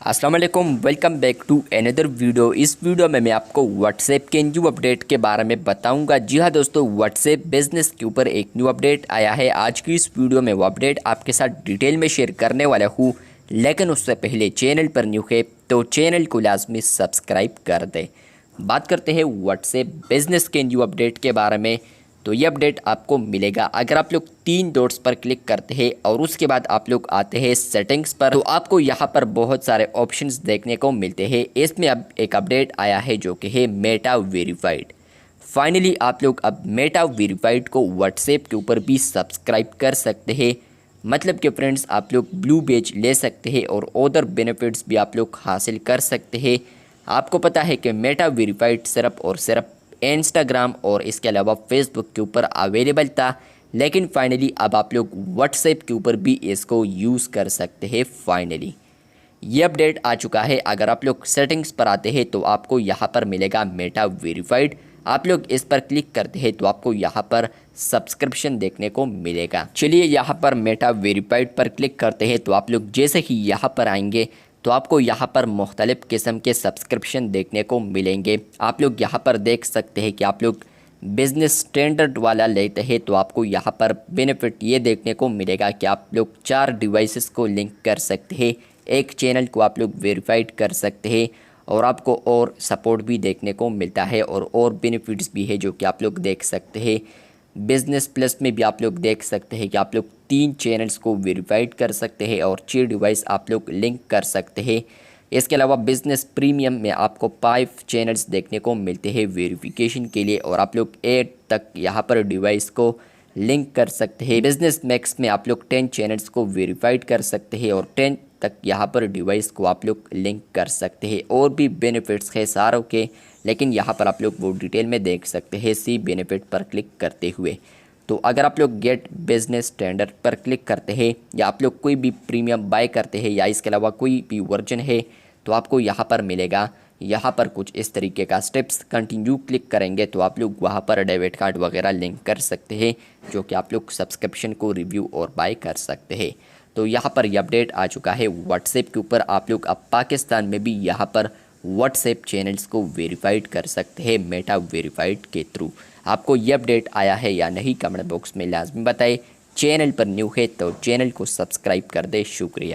अस्सलाम वालेकुम, welcome back to another video. इस वीडियो में मैं आपको व्हाट्सएप के न्यू अपडेट के बारे में बताऊंगा। जी हाँ दोस्तों, व्हाट्सएप बिजनेस के ऊपर एक न्यू अपडेट आया है। आज की इस वीडियो में वो अपडेट आपके साथ डिटेल में शेयर करने वाला हूँ, लेकिन उससे पहले चैनल पर न्यू है तो चैनल को लाजमी सब्सक्राइब कर दें। बात करते हैं व्हाट्सएप बिजनेस के न्यू अपडेट के बारे में। तो ये अपडेट आपको मिलेगा अगर आप लोग 3 डॉट्स पर क्लिक करते हैं और उसके बाद आप लोग आते हैं सेटिंग्स पर, तो आपको यहाँ पर बहुत सारे ऑप्शंस देखने को मिलते हैं। इसमें अब एक अपडेट आया है जो कि है मेटा वेरीफाइड। फाइनली आप लोग अब मेटा वेरीफाइड को व्हाट्सएप के ऊपर भी सब्सक्राइब कर सकते हैं। मतलब कि फ्रेंड्स, आप लोग ब्लू बैज ले सकते हैं और अदर बेनिफिट्स भी आप लोग हासिल कर सकते हैं। आपको पता है कि मेटा वेरीफाइड सिर्फ और सिर्फ इंस्टाग्राम और इसके अलावा फेसबुक के ऊपर अवेलेबल था, लेकिन फाइनली अब आप लोग व्हाट्सएप के ऊपर भी इसको यूज़ कर सकते हैं। फाइनली ये अपडेट आ चुका है। अगर आप लोग सेटिंग्स पर आते हैं तो आपको यहाँ पर मिलेगा मेटा वेरीफाइड। आप लोग इस पर क्लिक करते हैं तो आपको यहाँ पर सब्सक्रिप्शन देखने को मिलेगा। चलिए यहाँ पर मेटा वेरीफाइड पर क्लिक करते हैं तो आप लोग जैसे ही यहाँ पर आएंगे तो आपको यहाँ पर मुख्तलिफ़ किस्म के सब्सक्रिप्शन देखने को मिलेंगे। आप लोग यहाँ पर देख सकते हैं कि आप लोग बिज़नेस स्टैंडर्ड वाला लेते हैं तो आपको यहाँ पर बेनिफिट ये देखने को मिलेगा कि आप लोग 4 डिवाइसेस को लिंक कर सकते हैं, एक चैनल को आप लोग वेरीफाइड कर सकते हैं और आपको और सपोर्ट भी देखने को मिलता है और बेनिफिट्स भी है जो कि आप लोग देख सकते हैं। बिज़नेस प्लस में भी आप लोग देख सकते हैं कि आप लोग 3 चैनल्स को वेरीफाइड कर सकते हैं और 6 डिवाइस आप लोग लिंक कर सकते हैं। इसके अलावा बिज़नेस प्रीमियम में आपको 5 चैनल्स देखने को मिलते हैं वेरिफिकेशन के लिए और आप लोग 8 तक यहाँ पर डिवाइस को लिंक कर सकते हैं। बिज़नेस मैक्स में आप लोग 10 चैनल्स को वेरीफाइड कर सकते हैं और 10 तक यहाँ पर डिवाइस को आप लोग लिंक कर सकते हैं। और भी बेनिफिट्स है सारों के, लेकिन यहाँ पर आप लोग वो डिटेल में देख सकते हैं सी बेनिफिट पर क्लिक करते हुए। तो अगर आप लोग गेट बिजनेस स्टैंडर्ड पर क्लिक करते हैं या आप लोग कोई भी प्रीमियम बाय करते हैं या इसके अलावा कोई भी वर्जन है तो आपको यहाँ पर मिलेगा यहाँ पर कुछ इस तरीके का स्टेप्स। कंटिन्यू क्लिक करेंगे तो आप लोग वहाँ पर डेबिट कार्ड वगैरह लिंक कर सकते हैं जो कि आप लोग सब्सक्रिप्शन को रिव्यू और बाय कर सकते हैं। तो यहाँ पर यह अपडेट आ चुका है व्हाट्सएप के ऊपर। आप लोग अब पाकिस्तान में भी यहाँ पर व्हाट्सएप चैनल्स को वेरीफाइड कर सकते हैं मेटा वेरीफाइड के थ्रू। आपको ये अपडेट आया है या नहीं, कमेंट बॉक्स में लाजमी बताएं। चैनल पर न्यू है तो चैनल को सब्सक्राइब कर दे। शुक्रिया।